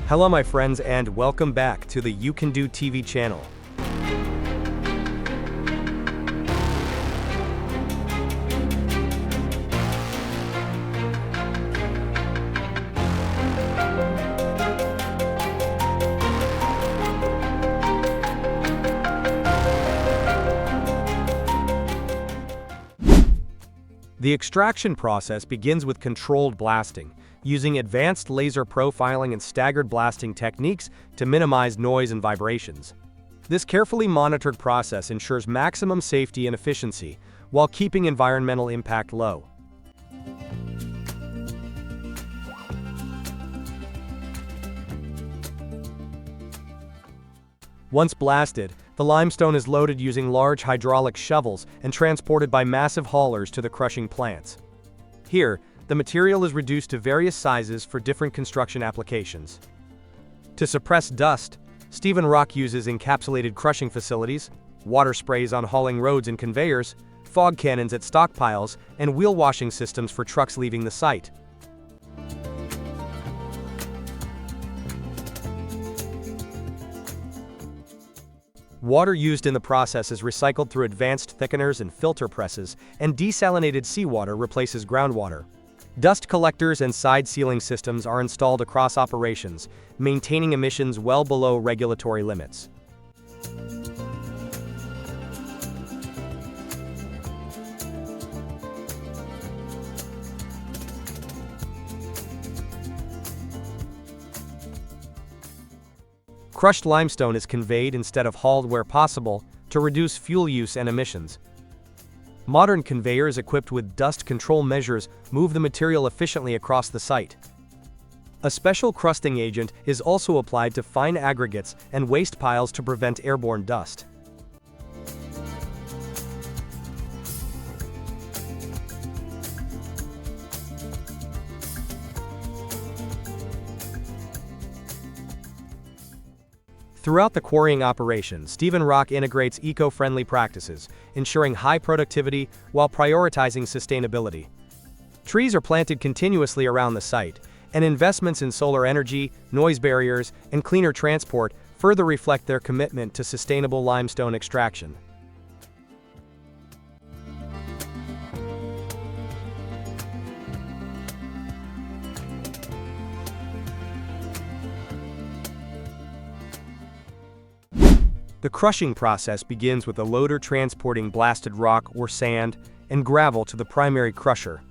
Hello my friends and welcome back to the You Can Do TV channel. The extraction process begins with controlled blasting, using advanced laser profiling and staggered blasting techniques to minimize noise and vibrations. This carefully monitored process ensures maximum safety and efficiency, while keeping environmental impact low. Once blasted, the limestone is loaded using large hydraulic shovels and transported by massive haulers to the crushing plants. Here, the material is reduced to various sizes for different construction applications. To suppress dust, Stephen Rock uses encapsulated crushing facilities, water sprays on hauling roads and conveyors, fog cannons at stockpiles, and wheel washing systems for trucks leaving the site. Water used in the process is recycled through advanced thickeners and filter presses, and desalinated seawater replaces groundwater. Dust collectors and side sealing systems are installed across operations, maintaining emissions well below regulatory limits. Crushed limestone is conveyed instead of hauled where possible to reduce fuel use and emissions. Modern conveyors equipped with dust control measures move the material efficiently across the site. A special crusting agent is also applied to fine aggregates and waste piles to prevent airborne dust. Throughout the quarrying operation, Stephen Rock integrates eco-friendly practices, ensuring high productivity while prioritizing sustainability. Trees are planted continuously around the site, and investments in solar energy, noise barriers, and cleaner transport further reflect their commitment to sustainable limestone extraction. The crushing process begins with a loader transporting blasted rock or sand and gravel to the primary crusher.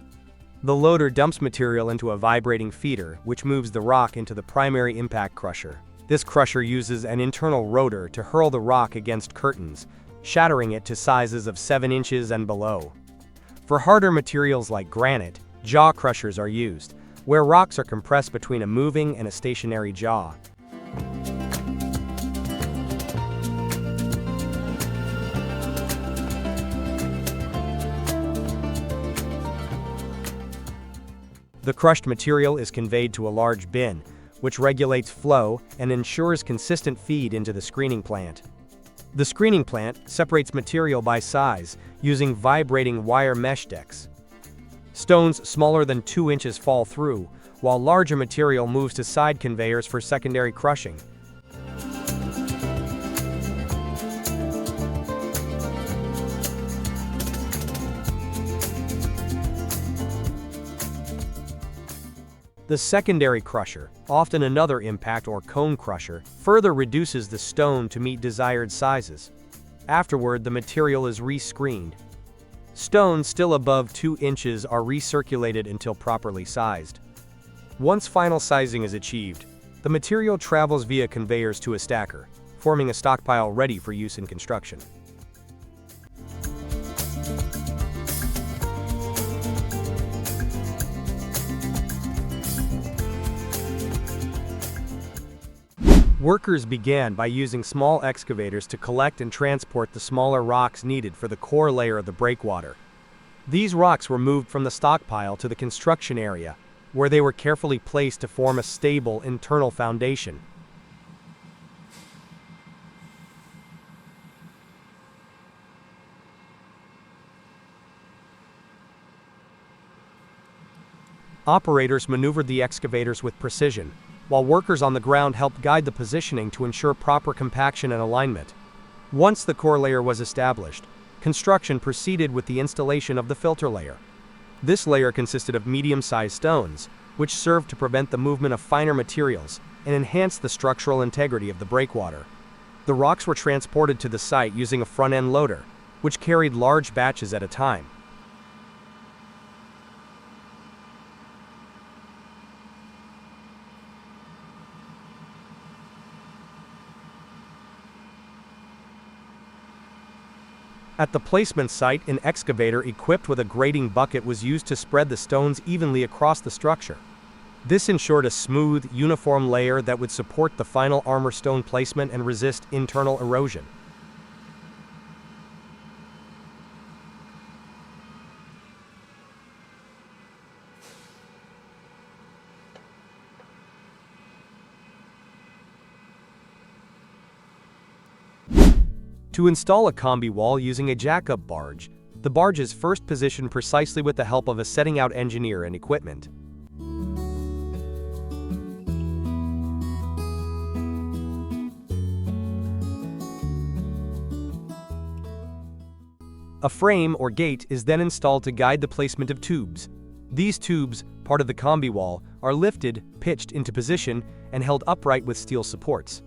The loader dumps material into a vibrating feeder, which moves the rock into the primary impact crusher. This crusher uses an internal rotor to hurl the rock against curtains, shattering it to sizes of 7 inches and below. For harder materials like granite, jaw crushers are used, where rocks are compressed between a moving and a stationary jaw. The crushed material is conveyed to a large bin, which regulates flow and ensures consistent feed into the screening plant. The screening plant separates material by size using vibrating wire mesh decks. Stones smaller than 2 inches fall through, while larger material moves to side conveyors for secondary crushing. The secondary crusher, often another impact or cone crusher, further reduces the stone to meet desired sizes. Afterward, the material is re-screened. Stones still above 2 inches are recirculated until properly sized. Once final sizing is achieved, the material travels via conveyors to a stacker, forming a stockpile ready for use in construction. Workers began by using small excavators to collect and transport the smaller rocks needed for the core layer of the breakwater. These rocks were moved from the stockpile to the construction area, where they were carefully placed to form a stable internal foundation. Operators maneuvered the excavators with precision, while workers on the ground helped guide the positioning to ensure proper compaction and alignment. Once the core layer was established, construction proceeded with the installation of the filter layer. This layer consisted of medium-sized stones, which served to prevent the movement of finer materials and enhance the structural integrity of the breakwater. The rocks were transported to the site using a front-end loader, which carried large batches at a time. At the placement site, an excavator equipped with a grading bucket was used to spread the stones evenly across the structure. This ensured a smooth, uniform layer that would support the final armor stone placement and resist internal erosion. To install a combi-wall using a jack-up barge, the barge is first positioned precisely with the help of a setting-out engineer and equipment. A frame or gate is then installed to guide the placement of tubes. These tubes, part of the combi-wall, are lifted, pitched into position, and held upright with steel supports.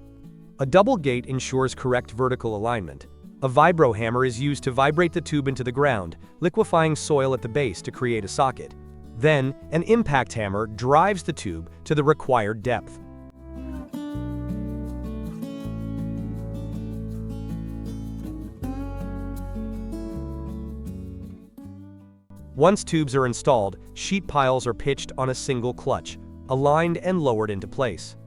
A double gate ensures correct vertical alignment. A vibro hammer is used to vibrate the tube into the ground, liquefying soil at the base to create a socket. Then, an impact hammer drives the tube to the required depth. Once tubes are installed, sheet piles are pitched on a single clutch, aligned and lowered into place.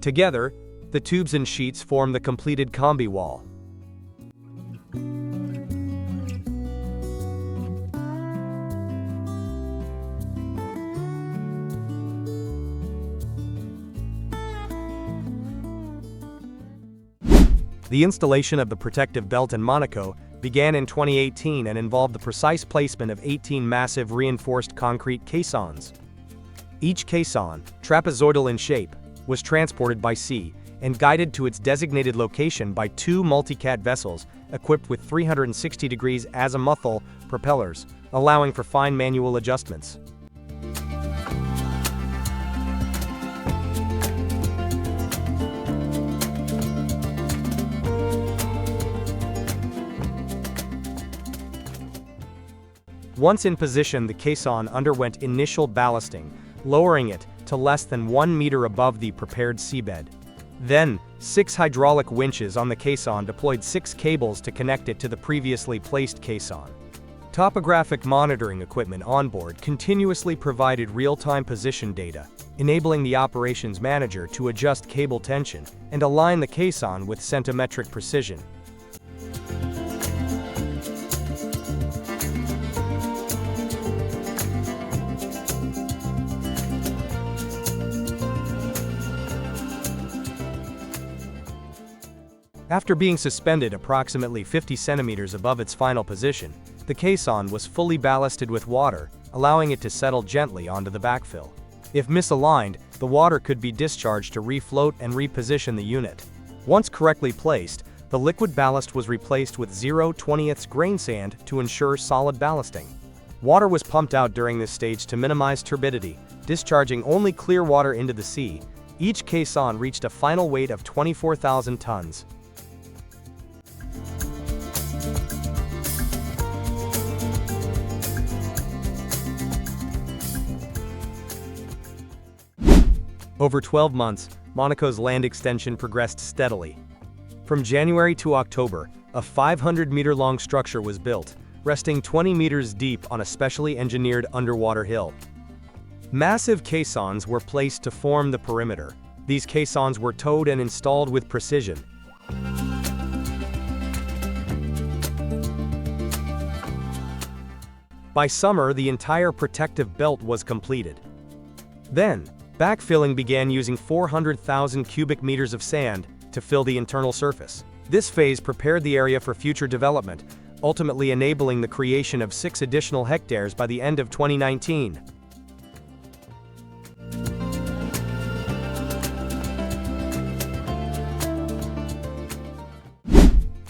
Together, the tubes and sheets form the completed combi-wall. The installation of the protective belt in Monaco began in 2018 and involved the precise placement of 18 massive reinforced concrete caissons. Each caisson, trapezoidal in shape, was transported by sea and guided to its designated location by two multi-cat vessels equipped with 360 degrees azimuthal propellers, allowing for fine manual adjustments. Once in position, the caisson underwent initial ballasting, lowering it to less than 1 meter above the prepared seabed. Then, 6 hydraulic winches on the caisson deployed 6 cables to connect it to the previously placed caisson. Topographic monitoring equipment on board continuously provided real-time position data, enabling the operations manager to adjust cable tension and align the caisson with centimetric precision. After being suspended approximately 50 centimeters above its final position, the caisson was fully ballasted with water, allowing it to settle gently onto the backfill. If misaligned, the water could be discharged to refloat and reposition the unit. Once correctly placed, the liquid ballast was replaced with 0.20 grain sand to ensure solid ballasting. Water was pumped out during this stage to minimize turbidity, discharging only clear water into the sea. Each caisson reached a final weight of 24,000 tons. Over 12 months, Monaco's land extension progressed steadily. From January to October, a 500-meter-long structure was built, resting 20 meters deep on a specially engineered underwater hill. Massive caissons were placed to form the perimeter. These caissons were towed and installed with precision. By summer, the entire protective belt was completed. Then, backfilling began using 400,000 cubic meters of sand to fill the internal surface. This phase prepared the area for future development, ultimately enabling the creation of 6 additional hectares by the end of 2019.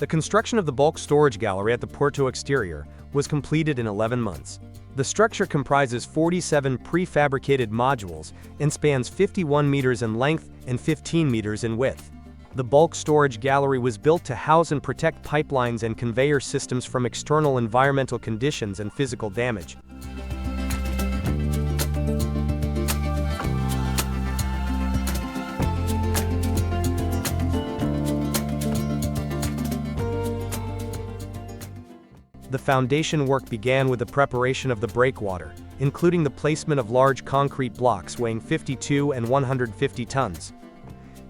The construction of the bulk storage gallery at the Puerto exterior was completed in 11 months. The structure comprises 47 prefabricated modules and spans 51 meters in length and 15 meters in width. The bulk storage gallery was built to house and protect pipelines and conveyor systems from external environmental conditions and physical damage. The foundation work began with the preparation of the breakwater, including the placement of large concrete blocks weighing 52 and 150 tons.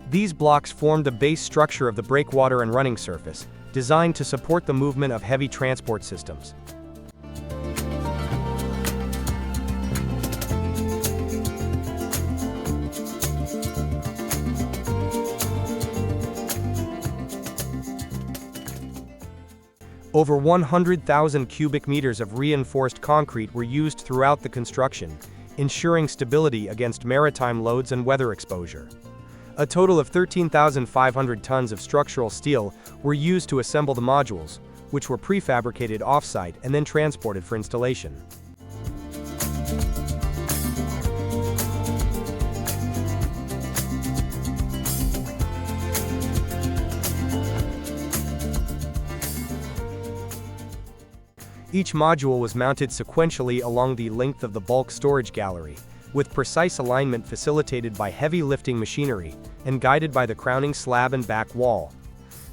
These blocks formed the base structure of the breakwater and running surface, designed to support the movement of heavy transport systems. Over 100,000 cubic meters of reinforced concrete were used throughout the construction, ensuring stability against maritime loads and weather exposure. A total of 13,500 tons of structural steel were used to assemble the modules, which were prefabricated off-site and then transported for installation. Each module was mounted sequentially along the length of the bulk storage gallery, with precise alignment facilitated by heavy lifting machinery and guided by the crowning slab and back wall.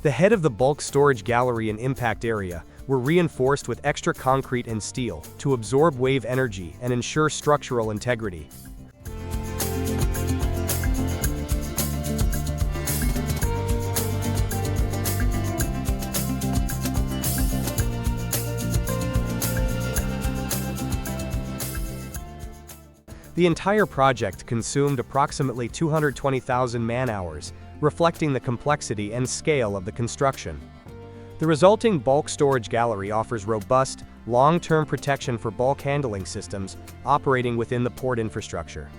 The head of the bulk storage gallery and impact area were reinforced with extra concrete and steel to absorb wave energy and ensure structural integrity. The entire project consumed approximately 220,000 man-hours, reflecting the complexity and scale of the construction. The resulting bulk storage gallery offers robust, long-term protection for bulk handling systems operating within the port infrastructure.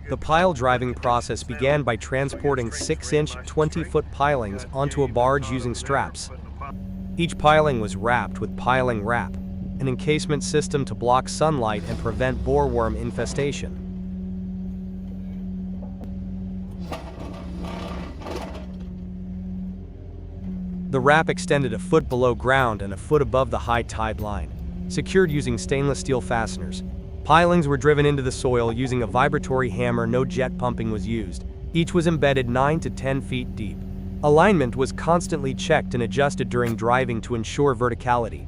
The pile driving process began by transporting 6-inch, 20-foot pilings onto a barge using straps. Each piling was wrapped with piling wrap, an encasement system to block sunlight and prevent boreworm infestation. The wrap extended a foot below ground and a foot above the high tide line, secured using stainless steel fasteners. Pilings were driven into the soil using a vibratory hammer. No jet pumping was used. Each was embedded 9 to 10 feet deep. Alignment was constantly checked and adjusted during driving to ensure verticality.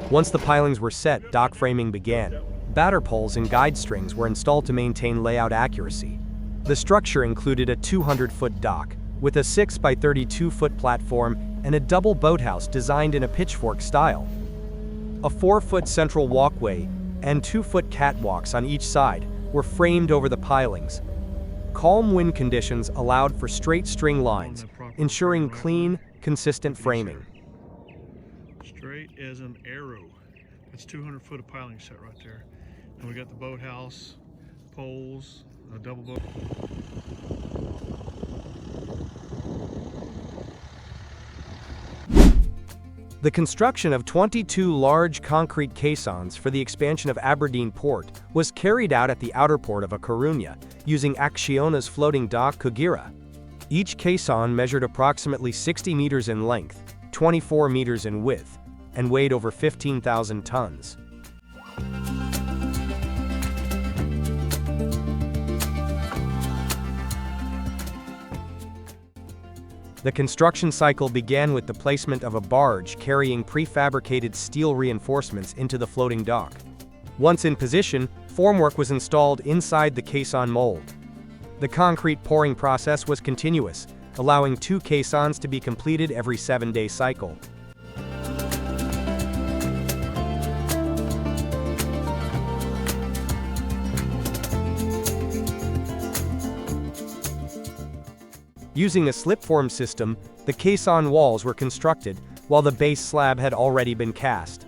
Once the pilings were set, dock framing began. Batter poles and guide strings were installed to maintain layout accuracy. The structure included a 200-foot dock, with a 6 by 32-foot platform and a double boathouse designed in a pitchfork style. A 4-foot central walkway and 2-foot catwalks on each side were framed over the pilings. Calm wind conditions allowed for straight string lines, ensuring clean, consistent framing. Straight as an arrow. That's 200 foot of piling set right there. And we got the boathouse, poles, a double boat. The construction of 22 large concrete caissons for the expansion of Aberdeen Port was carried out at the outer port of A Coruña, using Acciona's floating dock Cugira. Each caisson measured approximately 60 meters in length, 24 meters in width, and weighed over 15,000 tons. The construction cycle began with the placement of a barge carrying prefabricated steel reinforcements into the floating dock. Once in position, formwork was installed inside the caisson mold. The concrete pouring process was continuous, allowing 2 caissons to be completed every 7-day cycle. Using a slip-form system, the caisson walls were constructed, while the base slab had already been cast.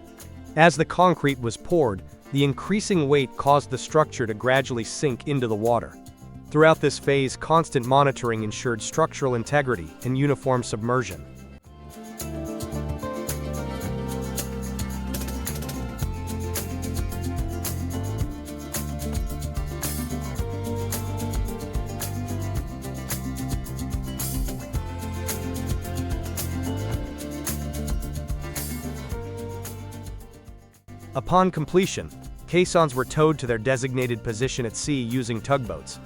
As the concrete was poured, the increasing weight caused the structure to gradually sink into the water. Throughout this phase, constant monitoring ensured structural integrity and uniform submersion. Upon completion, caissons were towed to their designated position at sea using tugboats.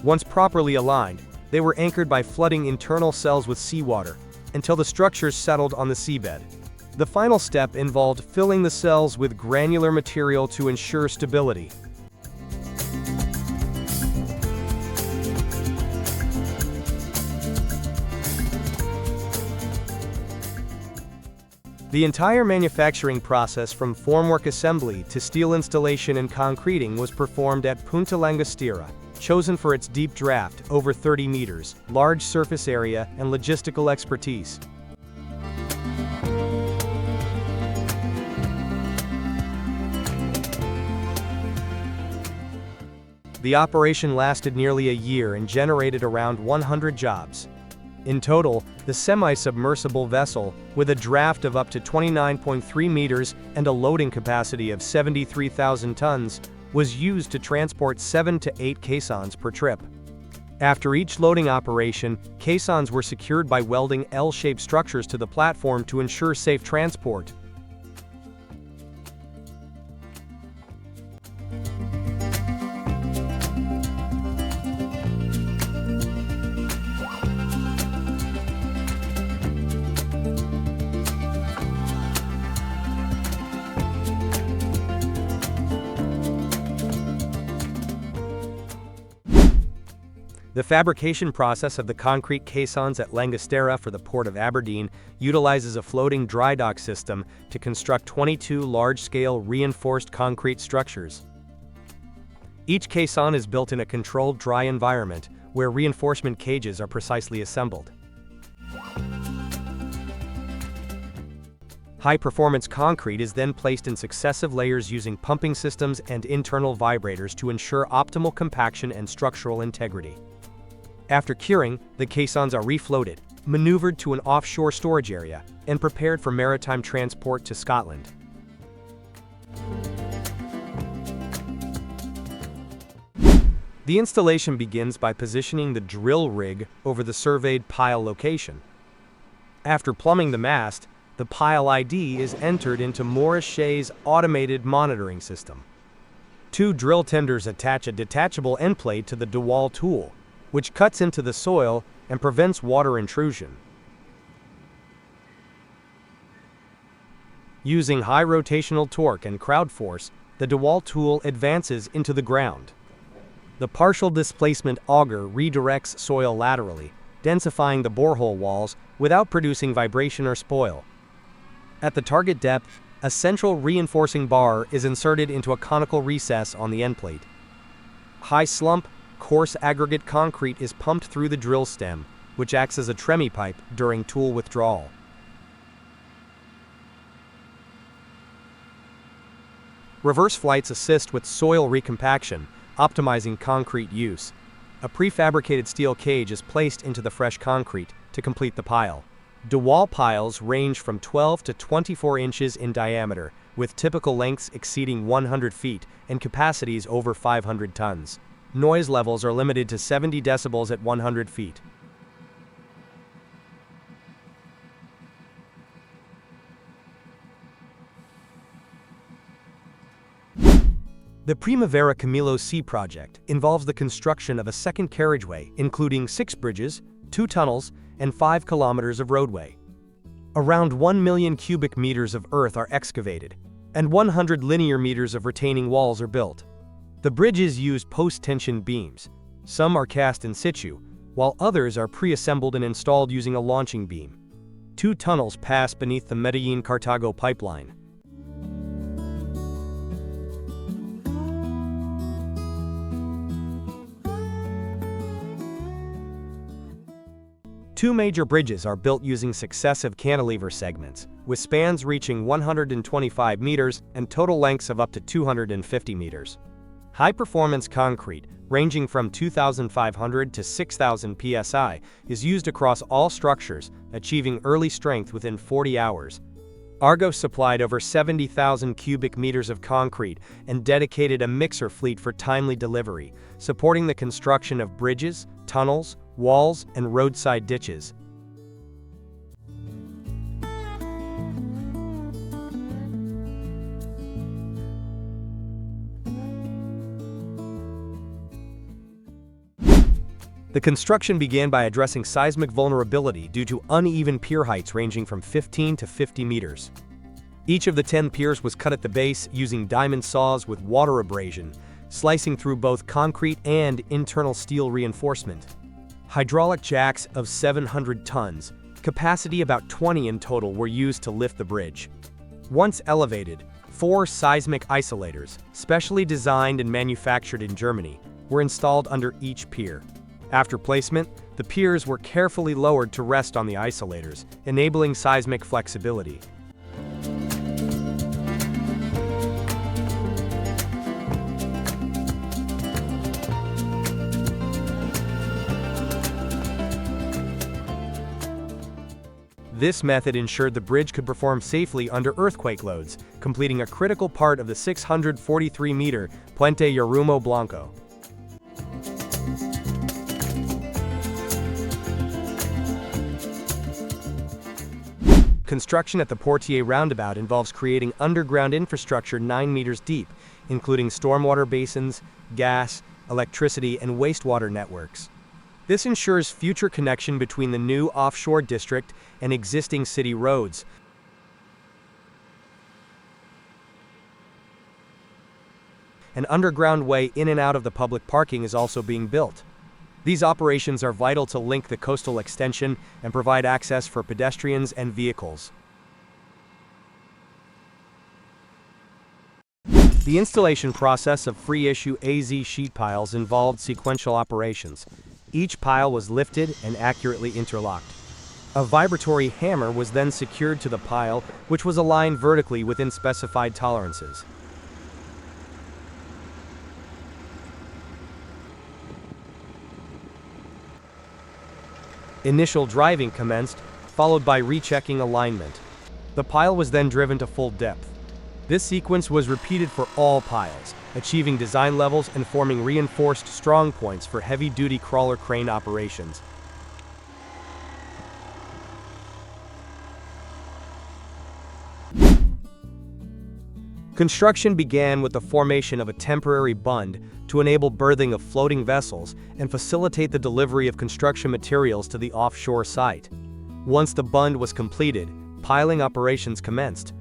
Once properly aligned, they were anchored by flooding internal cells with seawater until the structures settled on the seabed. The final step involved filling the cells with granular material to ensure stability. The entire manufacturing process from formwork assembly to steel installation and concreting was performed at Punta Langostera, chosen for its deep draft, over 30 meters, large surface area, and logistical expertise. The operation lasted nearly a year and generated around 100 jobs. In total, the semi-submersible vessel, with a draft of up to 29.3 meters and a loading capacity of 73,000 tons, was used to transport 7 to 8 caissons per trip. After each loading operation, caissons were secured by welding L-shaped structures to the platform to ensure safe transport. The fabrication process of the concrete caissons at Langostera for the Port of Aberdeen utilizes a floating dry dock system to construct 22 large-scale reinforced concrete structures. Each caisson is built in a controlled dry environment, where reinforcement cages are precisely assembled. High-performance concrete is then placed in successive layers using pumping systems and internal vibrators to ensure optimal compaction and structural integrity. After curing, the caissons are refloated, maneuvered to an offshore storage area, and prepared for maritime transport to Scotland. The installation begins by positioning the drill rig over the surveyed pile location. After plumbing the mast, the pile ID is entered into Morrissey's automated monitoring system. 2 drill tenders attach a detachable end plate to the DeWalt tool, which cuts into the soil and prevents water intrusion. Using high rotational torque and crowd force, the DeWalt tool advances into the ground. The partial displacement auger redirects soil laterally, densifying the borehole walls without producing vibration or spoil. At the target depth, a central reinforcing bar is inserted into a conical recess on the end plate. High slump, coarse aggregate concrete is pumped through the drill stem, which acts as a tremie pipe during tool withdrawal. Reverse flights assist with soil recompaction, optimizing concrete use. A prefabricated steel cage is placed into the fresh concrete to complete the pile. DeWalt piles range from 12 to 24 inches in diameter, with typical lengths exceeding 100 feet and capacities over 500 tons. Noise levels are limited to 70 decibels at 100 feet. The Primavera Camilo Sea project involves the construction of a second carriageway, including 6 bridges, 2 tunnels, and 5 kilometers of roadway. Around 1 million cubic meters of earth are excavated, and 100 linear meters of retaining walls are built. The bridges use post-tension beams. Some are cast in situ, while others are pre-assembled and installed using a launching beam. 2 tunnels pass beneath the Medellin-Cartago pipeline. Two major bridges are built using successive cantilever segments, with spans reaching 125 meters and total lengths of up to 250 meters. High-performance concrete, ranging from 2,500 to 6,000 psi, is used across all structures, achieving early strength within 40 hours. Argos supplied over 70,000 cubic meters of concrete and dedicated a mixer fleet for timely delivery, supporting the construction of bridges, tunnels, walls, and roadside ditches. The construction began by addressing seismic vulnerability due to uneven pier heights ranging from 15 to 50 meters. Each of the 10 piers was cut at the base using diamond saws with water abrasion, slicing through both concrete and internal steel reinforcement. Hydraulic jacks of 700 tons, capacity about 20 in total, were used to lift the bridge. Once elevated, 4 seismic isolators, specially designed and manufactured in Germany, were installed under each pier. After placement, the piers were carefully lowered to rest on the isolators, enabling seismic flexibility. This method ensured the bridge could perform safely under earthquake loads, completing a critical part of the 643-meter Puente Yarumo Blanco. Construction at the Portier roundabout involves creating underground infrastructure 9 meters deep, including stormwater basins, gas, electricity, and wastewater networks. This ensures future connection between the new offshore district and existing city roads. An underground way in and out of the public parking is also being built. These operations are vital to link the coastal extension and provide access for pedestrians and vehicles. The installation process of free-issue AZ sheet piles involved sequential operations. Each pile was lifted and accurately interlocked. A vibratory hammer was then secured to the pile, which was aligned vertically within specified tolerances. Initial driving commenced, followed by rechecking alignment. The pile was then driven to full depth. This sequence was repeated for all piles, achieving design levels and forming reinforced strong points for heavy-duty crawler crane operations. Construction began with the formation of a temporary bund to enable berthing of floating vessels and facilitate the delivery of construction materials to the offshore site. Once the bund was completed, piling operations commenced.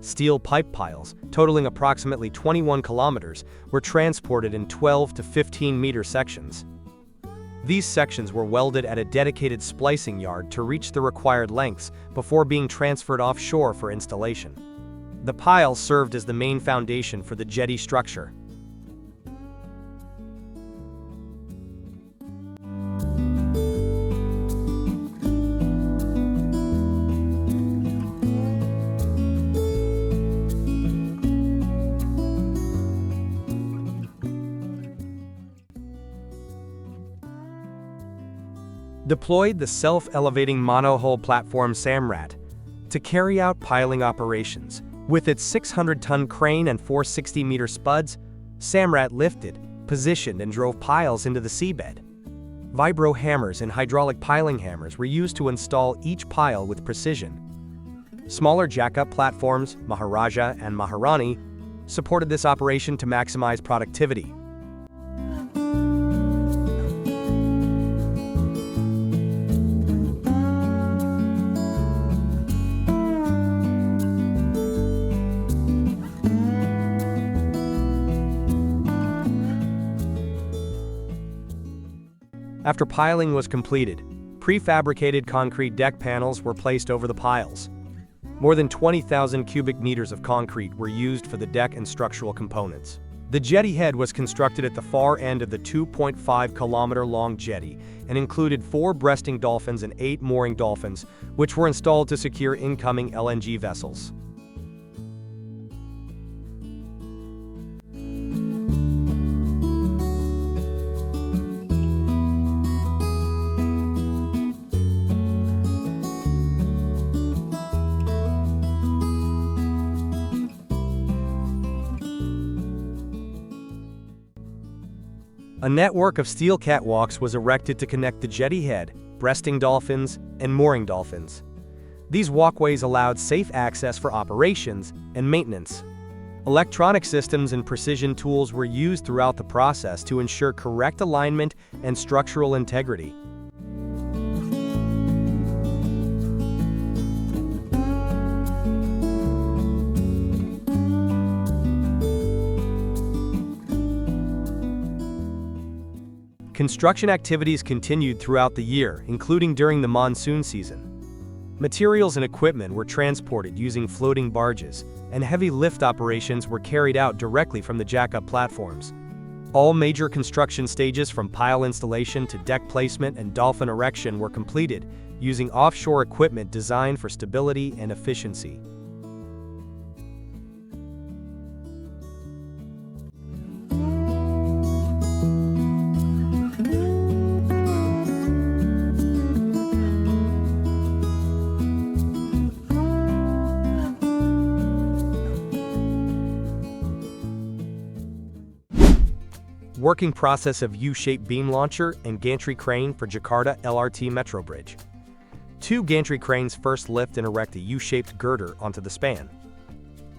Steel pipe piles, totaling approximately 21 kilometers, were transported in 12 to 15-meter sections. These sections were welded at a dedicated splicing yard to reach the required lengths before being transferred offshore for installation. The piles served as the main foundation for the jetty structure. Deployed the self-elevating monohull platform Samrat to carry out piling operations. With its 600-ton crane and 460-meter spuds, Samrat lifted, positioned, and drove piles into the seabed. Vibro hammers and hydraulic piling hammers were used to install each pile with precision. Smaller jack-up platforms, Maharaja and Maharani, supported this operation to maximize productivity. After piling was completed, prefabricated concrete deck panels were placed over the piles. More than 20,000 cubic meters of concrete were used for the deck and structural components. The jetty head was constructed at the far end of the 2.5-kilometer-long jetty and included 4 breasting dolphins and 8 mooring dolphins, which were installed to secure incoming LNG vessels. A network of steel catwalks was erected to connect the jetty head, breasting dolphins, and mooring dolphins. These walkways allowed safe access for operations and maintenance. Electronic systems and precision tools were used throughout the process to ensure correct alignment and structural integrity. Construction activities continued throughout the year, including during the monsoon season. Materials and equipment were transported using floating barges, and heavy lift operations were carried out directly from the jack-up platforms. All major construction stages from pile installation to deck placement and dolphin erection were completed, using offshore equipment designed for stability and efficiency. Working process of U-shaped beam launcher and gantry crane for Jakarta LRT Metro Bridge. 2 gantry cranes first lift and erect a U-shaped girder onto the span.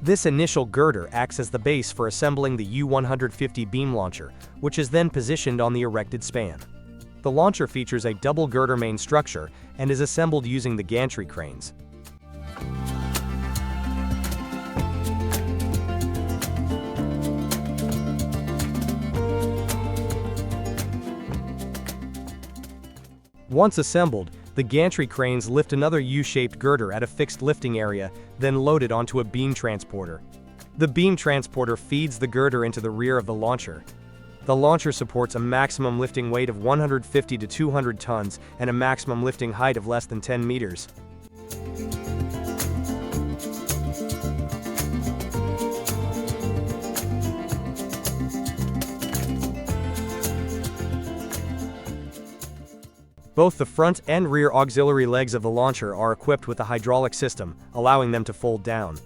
This initial girder acts as the base for assembling the U-150 beam launcher, which is then positioned on the erected span. The launcher features a double girder main structure and is assembled using the gantry cranes. Once assembled, the gantry cranes lift another U-shaped girder at a fixed lifting area, then load it onto a beam transporter. The beam transporter feeds the girder into the rear of the launcher. The launcher supports a maximum lifting weight of 150 to 200 tons and a maximum lifting height of less than 10 meters. Both the front and rear auxiliary legs of the launcher are equipped with a hydraulic system, allowing them to fold down.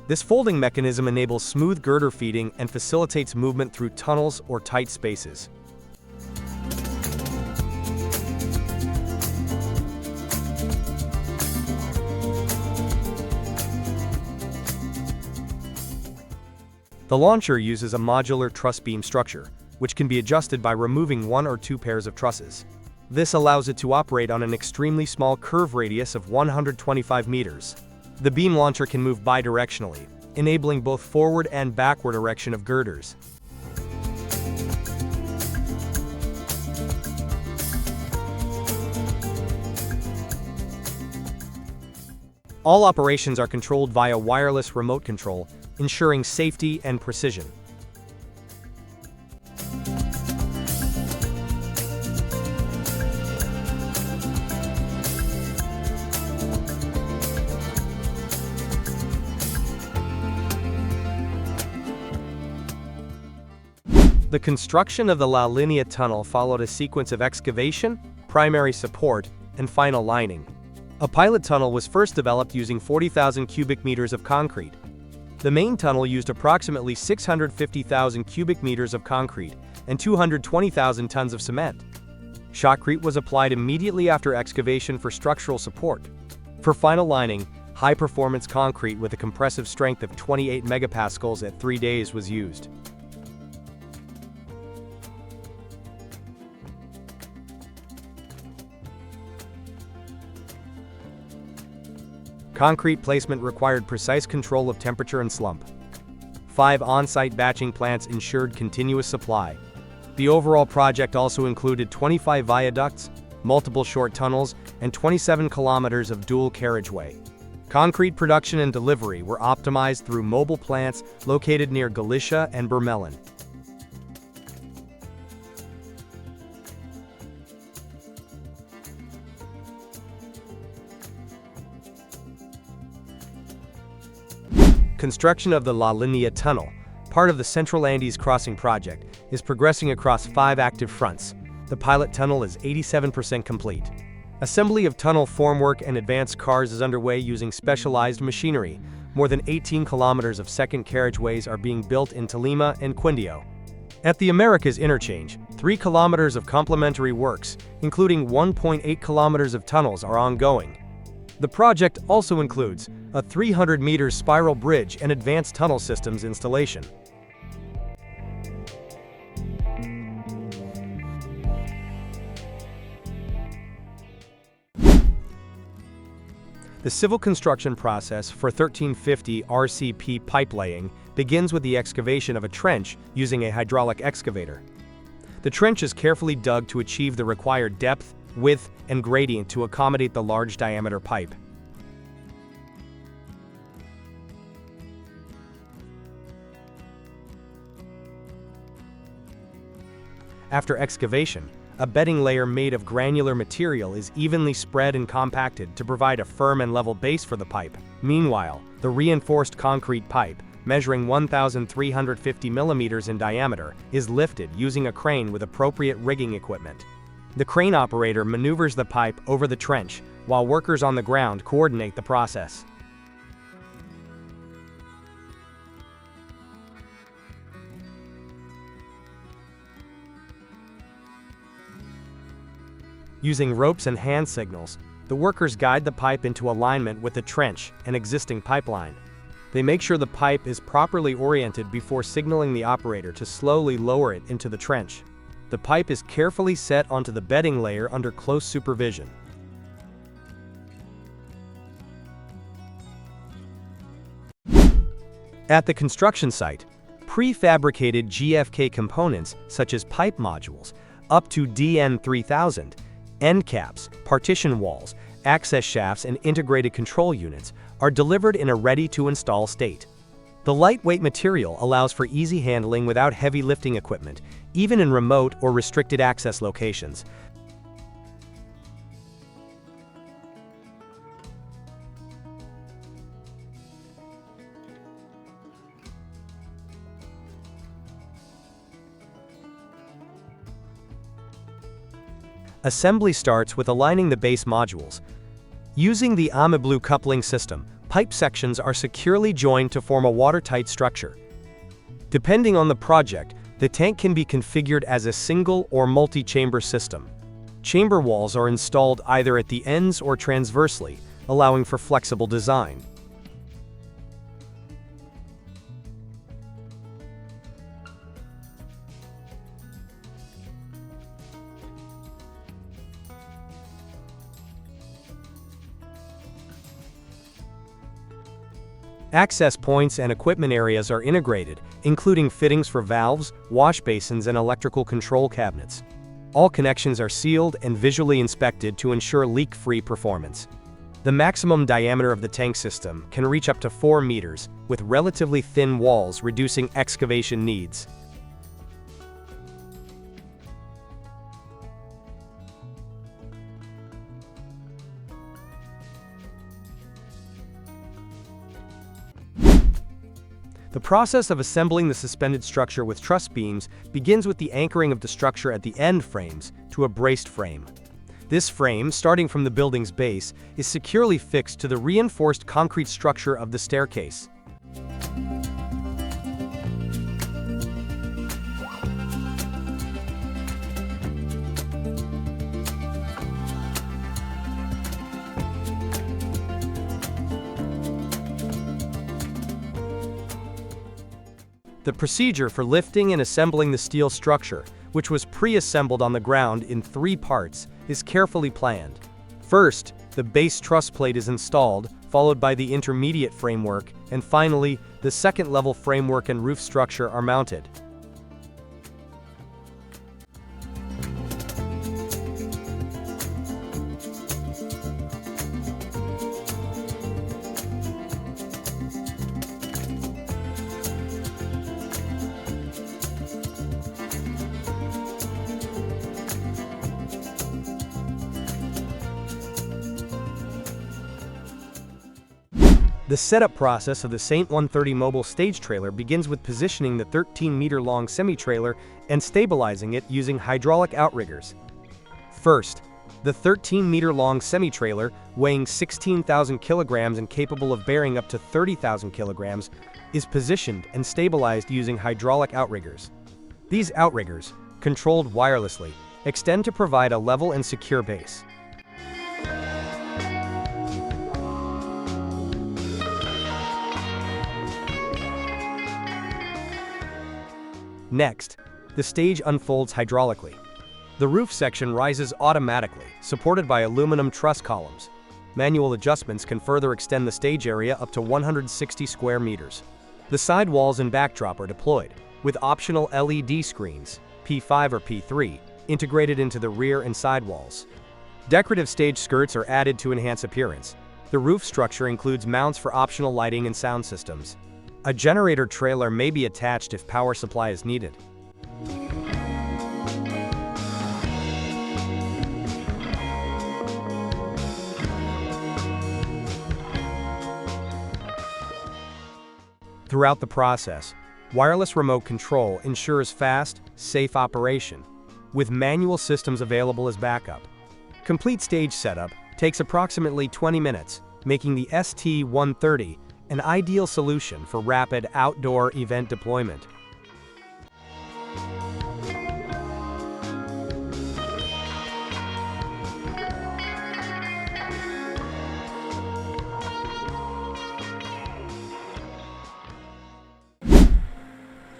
This folding mechanism enables smooth girder feeding and facilitates movement through tunnels or tight spaces. The launcher uses a modular truss beam structure, which can be adjusted by removing 1 or 2 pairs of trusses. This allows it to operate on an extremely small curve radius of 125 meters. The beam launcher can move bidirectionally, enabling both forward and backward erection of girders. All operations are controlled via wireless remote control, ensuring safety and precision. The construction of the La Linea tunnel followed a sequence of excavation, primary support, and final lining. A pilot tunnel was first developed using 40,000 cubic meters of concrete. The main tunnel used approximately 650,000 cubic meters of concrete and 220,000 tons of cement. Shotcrete was applied immediately after excavation for structural support. For final lining, high-performance concrete with a compressive strength of 28 megapascals at 3 days was used. Concrete placement required precise control of temperature and slump. 5 on-site batching plants ensured continuous supply. The overall project also included 25 viaducts, multiple short tunnels, and 27 kilometers of dual carriageway. Concrete production and delivery were optimized through mobile plants located near Galicia and Bermelen. Construction of the La Linea Tunnel, part of the Central Andes Crossing Project, is progressing across 5 active fronts. The pilot tunnel is 87% complete. Assembly of tunnel formwork and advanced cars is underway using specialized machinery. More than 18 kilometers of second carriageways are being built in Tolima and Quindio. At the Americas Interchange, 3 kilometers of complementary works, including 1.8 kilometers of tunnels, are ongoing. The project also includes a 300-meter spiral bridge and advanced tunnel systems installation. The civil construction process for 1350 RCP pipe laying begins with the excavation of a trench using a hydraulic excavator. The trench is carefully dug to achieve the required depth, width, and gradient to accommodate the large diameter pipe. After excavation, a bedding layer made of granular material is evenly spread and compacted to provide a firm and level base for the pipe. Meanwhile, the reinforced concrete pipe, measuring 1,350 millimeters in diameter, is lifted using a crane with appropriate rigging equipment. The crane operator maneuvers the pipe over the trench, while workers on the ground coordinate the process. Using ropes and hand signals, the workers guide the pipe into alignment with the trench and existing pipeline. They make sure the pipe is properly oriented before signaling the operator to slowly lower it into the trench. The pipe is carefully set onto the bedding layer under close supervision. At the construction site, prefabricated GFK components such as pipe modules, up to DN3000, end caps, partition walls, access shafts, and integrated control units are delivered in a ready-to-install state. The lightweight material allows for easy handling without heavy lifting equipment, even in remote or restricted access locations. Assembly starts with aligning the base modules. Using the Ameblu coupling system, pipe sections are securely joined to form a watertight structure. Depending on the project, the tank can be configured as a single or multi-chamber system. Chamber walls are installed either at the ends or transversely, allowing for flexible design. Access points and equipment areas are integrated, including fittings for valves, wash basins, and electrical control cabinets. All connections are sealed and visually inspected to ensure leak-free performance. The maximum diameter of the tank system can reach up to 4 meters, with relatively thin walls reducing excavation needs. The process of assembling the suspended structure with truss beams begins with the anchoring of the structure at the end frames to a braced frame. This frame, starting from the building's base, is securely fixed to the reinforced concrete structure of the staircase. The procedure for lifting and assembling the steel structure, which was pre-assembled on the ground in 3 parts, is carefully planned. First, the base truss plate is installed, followed by the intermediate framework, and finally, the second-level framework and roof structure are mounted. The setup process of the Saint 130 mobile stage trailer begins with positioning the 13-meter-long semi-trailer and stabilizing it using hydraulic outriggers. First, the 13-meter-long semi-trailer, weighing 16,000 kilograms and capable of bearing up to 30,000 kilograms, is positioned and stabilized using hydraulic outriggers. These outriggers, controlled wirelessly, extend to provide a level and secure base. Next, the stage unfolds hydraulically. The roof section rises automatically, supported by aluminum truss columns. Manual adjustments can further extend the stage area up to 160 square meters. The side walls and backdrop are deployed, with optional LED screens, P5 or P3, integrated into the rear and side walls. Decorative stage skirts are added to enhance appearance. The roof structure includes mounts for optional lighting and sound systems. A generator trailer may be attached if power supply is needed. Throughout the process, wireless remote control ensures fast, safe operation, with manual systems available as backup. Complete stage setup takes approximately 20 minutes, making the ST-130 an ideal solution for rapid outdoor event deployment.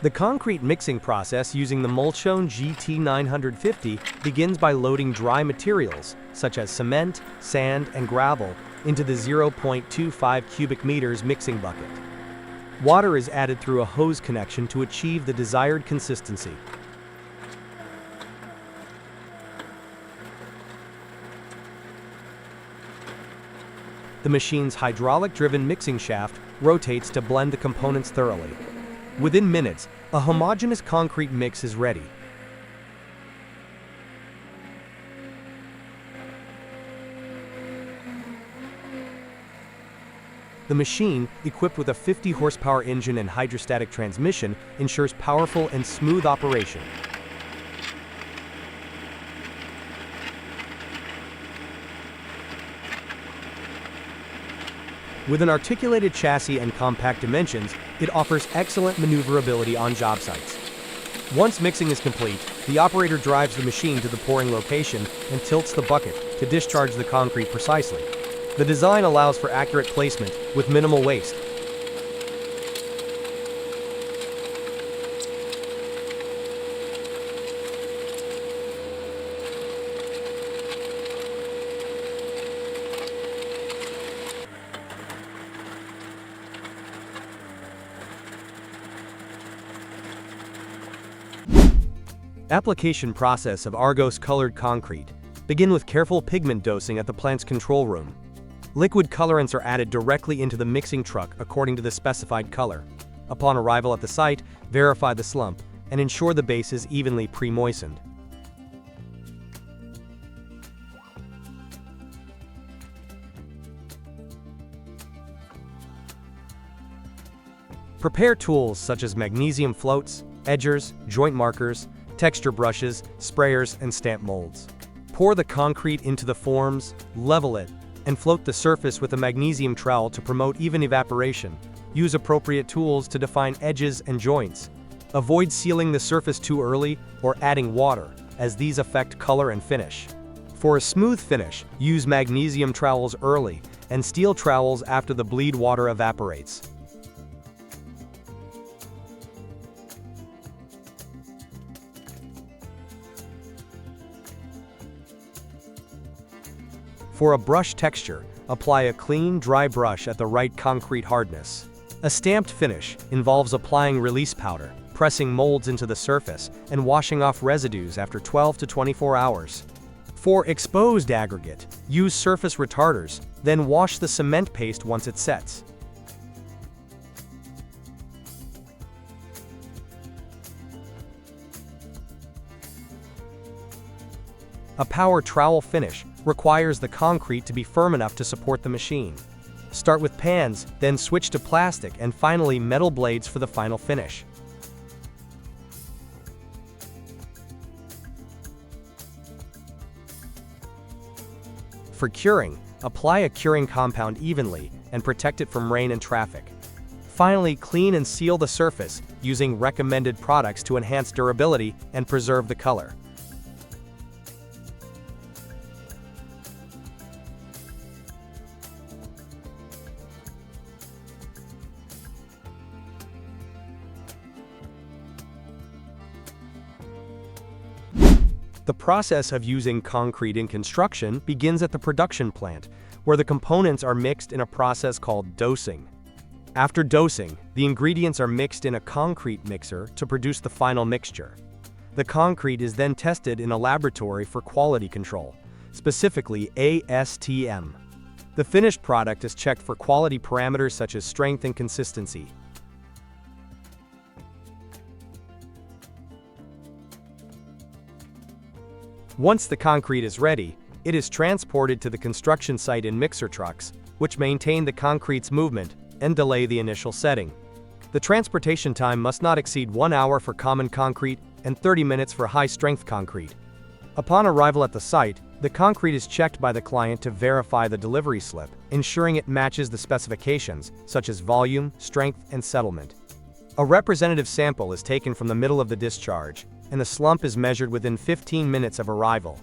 The concrete mixing process using the Mulchone GT950 begins by loading dry materials, such as cement, sand, and gravel, into the 0.25 cubic meters mixing bucket. Water is added through a hose connection to achieve the desired consistency. The machine's hydraulic-driven mixing shaft rotates to blend the components thoroughly. Within minutes, a homogeneous concrete mix is ready. The machine, equipped with a 50-horsepower engine and hydrostatic transmission, ensures powerful and smooth operation. With an articulated chassis and compact dimensions, it offers excellent maneuverability on job sites. Once mixing is complete, the operator drives the machine to the pouring location and tilts the bucket to discharge the concrete precisely. The design allows for accurate placement with minimal waste. Application process of Argos-colored concrete. Begin with careful pigment dosing at the plant's control room. Liquid colorants are added directly into the mixing truck according to the specified color. Upon arrival at the site, verify the slump and ensure the base is evenly pre-moistened. Prepare tools such as magnesium floats, edgers, joint markers, texture brushes, sprayers, and stamp molds. Pour the concrete into the forms, level it, and float the surface with a magnesium trowel to promote even evaporation. Use appropriate tools to define edges and joints. Avoid sealing the surface too early or adding water, as these affect color and finish. For a smooth finish, use magnesium trowels early and steel trowels after the bleed water evaporates. For a brush texture, apply a clean, dry brush at the right concrete hardness. A stamped finish involves applying release powder, pressing molds into the surface, and washing off residues after 12 to 24 hours. For exposed aggregate, use surface retarders, then wash the cement paste once it sets. A power trowel finish requires the concrete to be firm enough to support the machine. Start with pans, then switch to plastic, and finally metal blades for the final finish. For curing, apply a curing compound evenly and protect it from rain and traffic. Finally, clean and seal the surface using recommended products to enhance durability and preserve the color. The process of using concrete in construction begins at the production plant, where the components are mixed in a process called dosing. After dosing, the ingredients are mixed in a concrete mixer to produce the final mixture. The concrete is then tested in a laboratory for quality control, specifically ASTM. The finished product is checked for quality parameters such as strength and consistency. Once the concrete is ready, it is transported to the construction site in mixer trucks, which maintain the concrete's movement and delay the initial setting. The transportation time must not exceed 1 hour for common concrete and 30 minutes for high-strength concrete. Upon arrival at the site, the concrete is checked by the client to verify the delivery slip, ensuring it matches the specifications, such as volume, strength, and settlement. A representative sample is taken from the middle of the discharge, and the slump is measured within 15 minutes of arrival.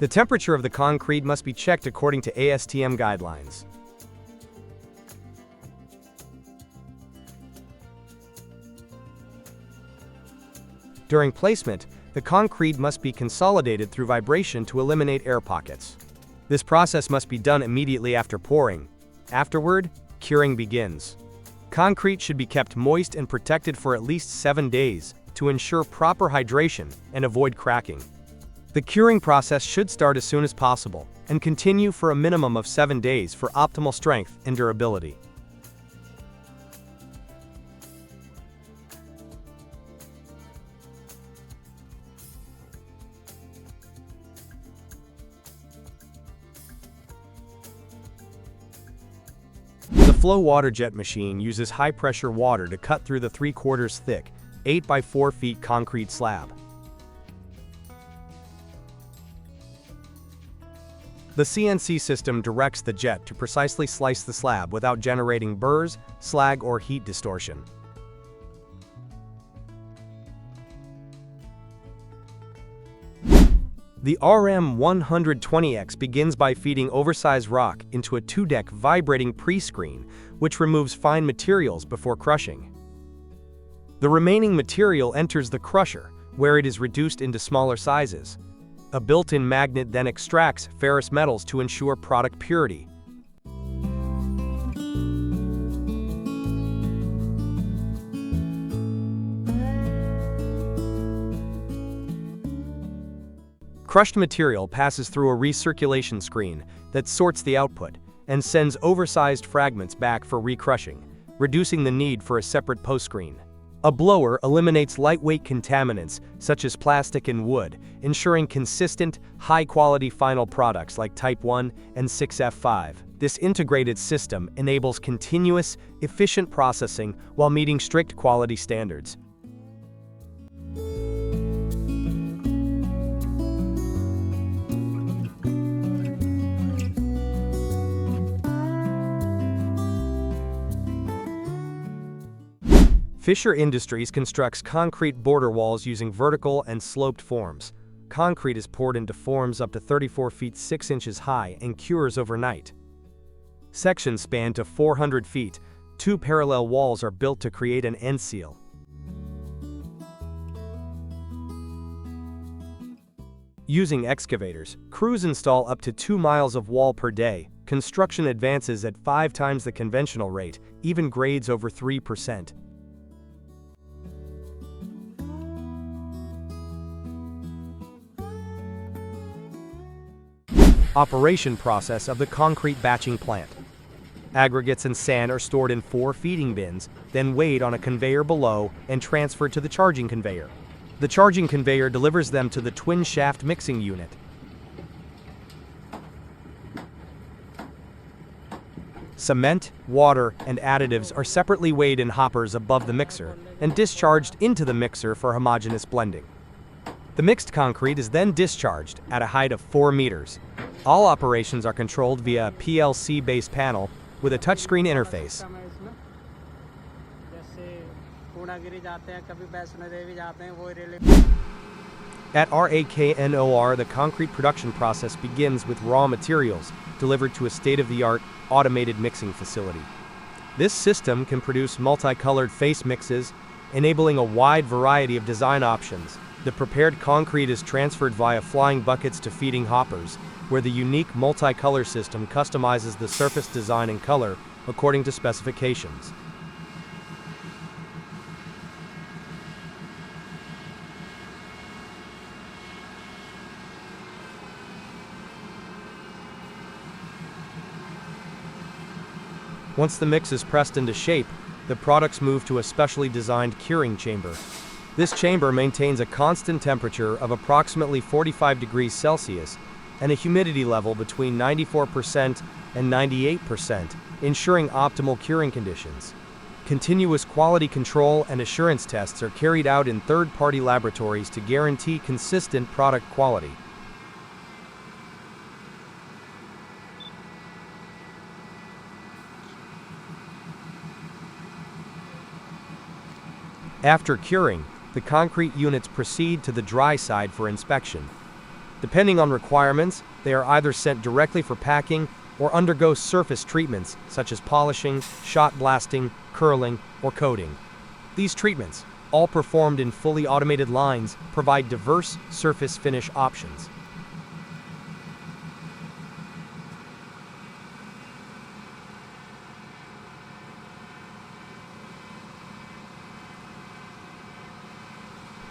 The temperature of the concrete must be checked according to ASTM guidelines. During placement, the concrete must be consolidated through vibration to eliminate air pockets. This process must be done immediately after pouring. Afterward, curing begins. Concrete should be kept moist and protected for at least 7 days to ensure proper hydration and avoid cracking. The curing process should start as soon as possible and continue for a minimum of 7 days for optimal strength and durability. The flow water jet machine uses high-pressure water to cut through the 3/4 thick, 8 by 4 feet concrete slab. The CNC system directs the jet to precisely slice the slab without generating burrs, slag, or heat distortion. The RM120X begins by feeding oversized rock into a 2-deck vibrating pre-screen, which removes fine materials before crushing. The remaining material enters the crusher, where it is reduced into smaller sizes. A built-in magnet then extracts ferrous metals to ensure product purity. Crushed material passes through a recirculation screen that sorts the output and sends oversized fragments back for recrushing, reducing the need for a separate post-screen. A blower eliminates lightweight contaminants such as plastic and wood, ensuring consistent, high-quality final products like Type 1 and 6F5. This integrated system enables continuous, efficient processing while meeting strict quality standards. Fisher Industries constructs concrete border walls using vertical and sloped forms. Concrete is poured into forms up to 34 feet 6 inches high and cures overnight. Sections span to 400 feet. 2 parallel walls are built to create an end seal. Using excavators, crews install up to 2 miles of wall per day. Construction advances at 5 times the conventional rate, even grades over 3%. Operation process of the concrete batching plant. Aggregates and sand are stored in 4 feeding bins, then weighed on a conveyor below and transferred to the charging conveyor. The charging conveyor delivers them to the twin-shaft mixing unit. Cement, water, and additives are separately weighed in hoppers above the mixer and discharged into the mixer for homogeneous blending. The mixed concrete is then discharged at a height of 4 meters. All operations are controlled via a PLC-based panel with a touchscreen interface. At RAKNOR, the concrete production process begins with raw materials delivered to a state-of-the-art automated mixing facility. This system can produce multicolored face mixes, enabling a wide variety of design options. The prepared concrete is transferred via flying buckets to feeding hoppers, where the unique multicolor system customizes the surface design and color according to specifications. Once the mix is pressed into shape, the products move to a specially designed curing chamber. This chamber maintains a constant temperature of approximately 45 degrees Celsius and a humidity level between 94% and 98%, ensuring optimal curing conditions. Continuous quality control and assurance tests are carried out in third-party laboratories to guarantee consistent product quality. After curing, the concrete units proceed to the dry side for inspection. Depending on requirements, they are either sent directly for packing or undergo surface treatments such as polishing, shot blasting, curling, or coating. These treatments, all performed in fully automated lines, provide diverse surface finish options.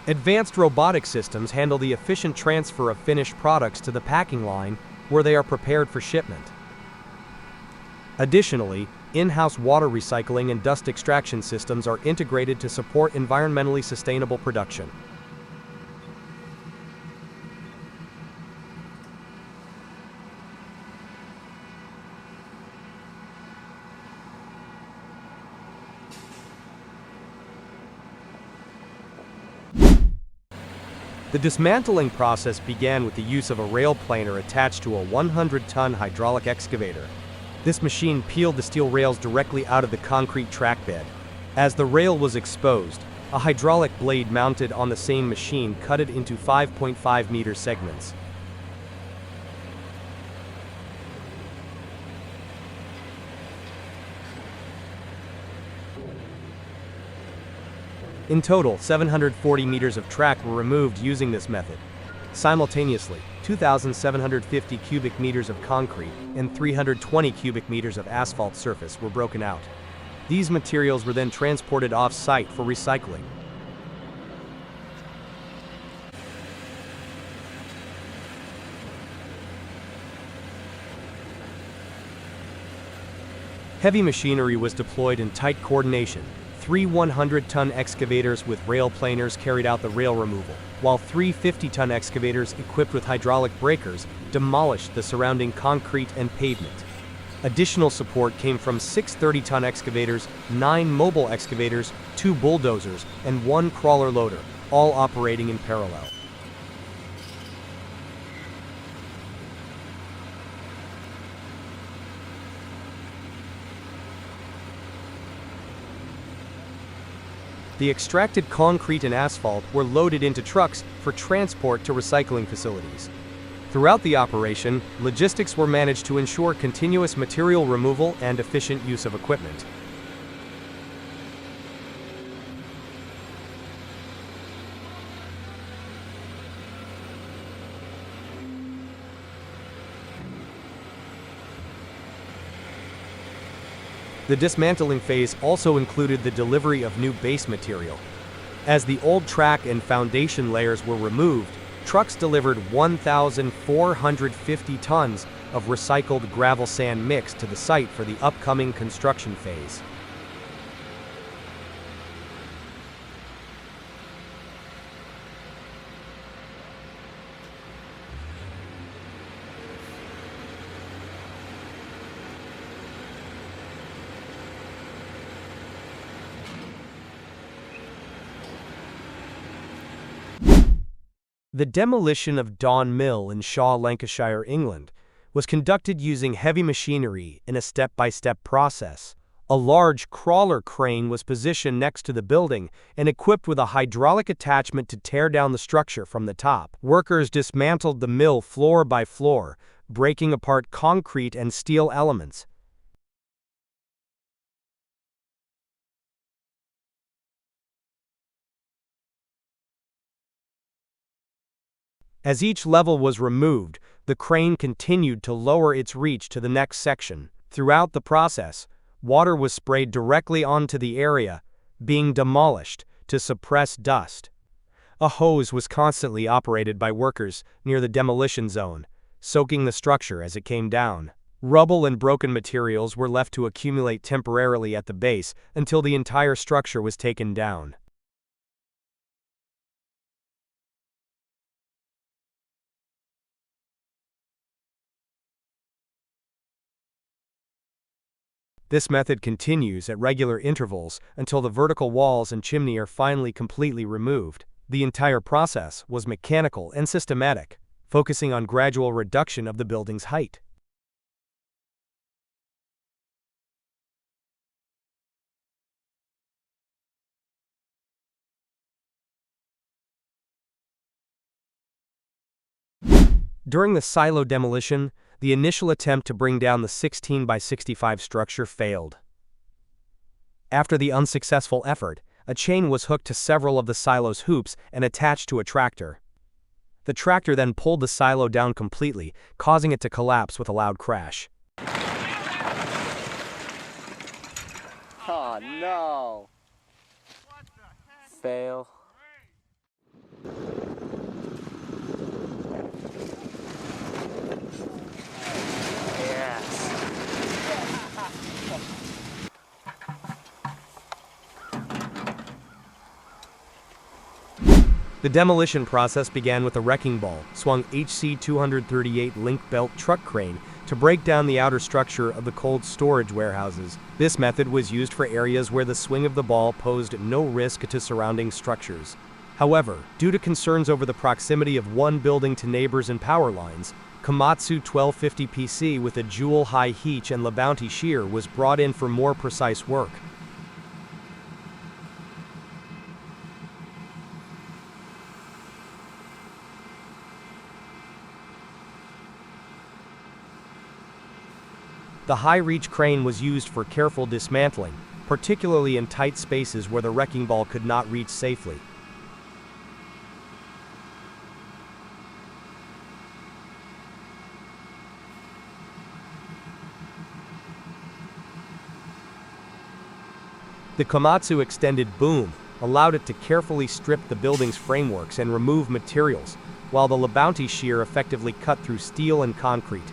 Advanced robotic systems handle the efficient transfer of finished products to the packing line, where they are prepared for shipment. Additionally, in-house water recycling and dust extraction systems are integrated to support environmentally sustainable production. The dismantling process began with the use of a rail planer attached to a 100-ton hydraulic excavator. This machine peeled the steel rails directly out of the concrete track bed. As the rail was exposed, a hydraulic blade mounted on the same machine cut it into 5.5-meter segments. In total, 740 meters of track were removed using this method. Simultaneously, 2,750 cubic meters of concrete and 320 cubic meters of asphalt surface were broken out. These materials were then transported off-site for recycling. Heavy machinery was deployed in tight coordination. 3 100-ton excavators with rail planers carried out the rail removal, while 3 50-ton excavators equipped with hydraulic breakers demolished the surrounding concrete and pavement. Additional support came from 6 30-ton excavators, 9 mobile excavators, 2 bulldozers, and 1 crawler loader, all operating in parallel. The extracted concrete and asphalt were loaded into trucks for transport to recycling facilities. Throughout the operation, logistics were managed to ensure continuous material removal and efficient use of equipment. The dismantling phase also included the delivery of new base material. As the old track and foundation layers were removed, trucks delivered 1,450 tons of recycled gravel sand mix to the site for the upcoming construction phase. The demolition of Dawn Mill in Shaw, Lancashire, England, was conducted using heavy machinery in a step-by-step process. A large crawler crane was positioned next to the building and equipped with a hydraulic attachment to tear down the structure from the top. Workers dismantled the mill floor by floor, breaking apart concrete and steel elements. As each level was removed, the crane continued to lower its reach to the next section. Throughout the process, water was sprayed directly onto the area being demolished to suppress dust. A hose was constantly operated by workers near the demolition zone, soaking the structure as it came down. Rubble and broken materials were left to accumulate temporarily at the base until the entire structure was taken down. This method continues at regular intervals until the vertical walls and chimney are finally completely removed. The entire process was mechanical and systematic, focusing on gradual reduction of the building's height. During the silo demolition, the initial attempt to bring down the 16 by 65 structure failed. After the unsuccessful effort, a chain was hooked to several of the silo's hoops and attached to a tractor. The tractor then pulled the silo down completely, causing it to collapse with a loud crash. Oh no! Fail. The demolition process began with a wrecking ball, swung HC 238 link belt truck crane to break down the outer structure of the cold storage warehouses. This method was used for areas where the swing of the ball posed no risk to surrounding structures. However, due to concerns over the proximity of one building to neighbors and power lines, Komatsu 1250 PC with a Joule high heach and LeBounty shear was brought in for more precise work. The high-reach crane was used for careful dismantling, particularly in tight spaces where the wrecking ball could not reach safely. The Komatsu extended boom allowed it to carefully strip the building's frameworks and remove materials, while the LeBounty shear effectively cut through steel and concrete.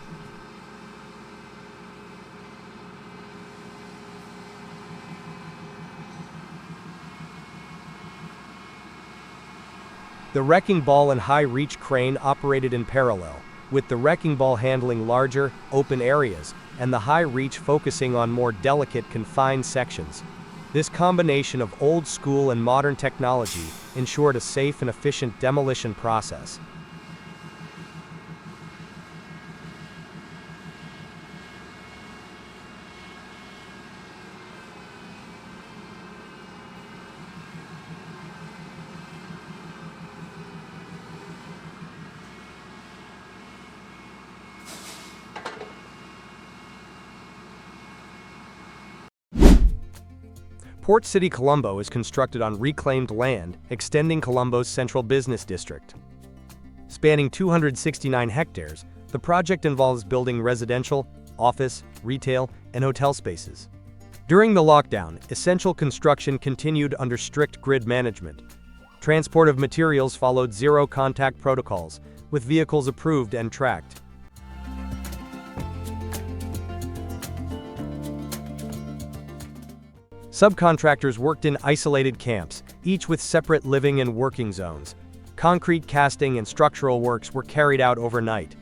The wrecking ball and high-reach crane operated in parallel, with the wrecking ball handling larger, open areas, and the high-reach focusing on more delicate, confined sections. This combination of old-school and modern technology ensured a safe and efficient demolition process. Port City Colombo is constructed on reclaimed land, extending Colombo's central business district. Spanning 269 hectares, the project involves building residential, office, retail, and hotel spaces. During the lockdown, essential construction continued under strict grid management. Transport of materials followed zero-contact protocols, with vehicles approved and tracked. Subcontractors worked in isolated camps, each with separate living and working zones. Concrete casting and structural works were carried out overnight.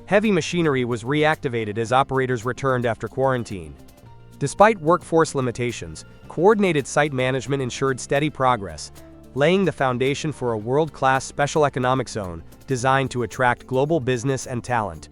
Heavy machinery was reactivated as operators returned after quarantine. Despite workforce limitations, coordinated site management ensured steady progress. laying the foundation for a world-class special economic zone designed to attract global business and talent.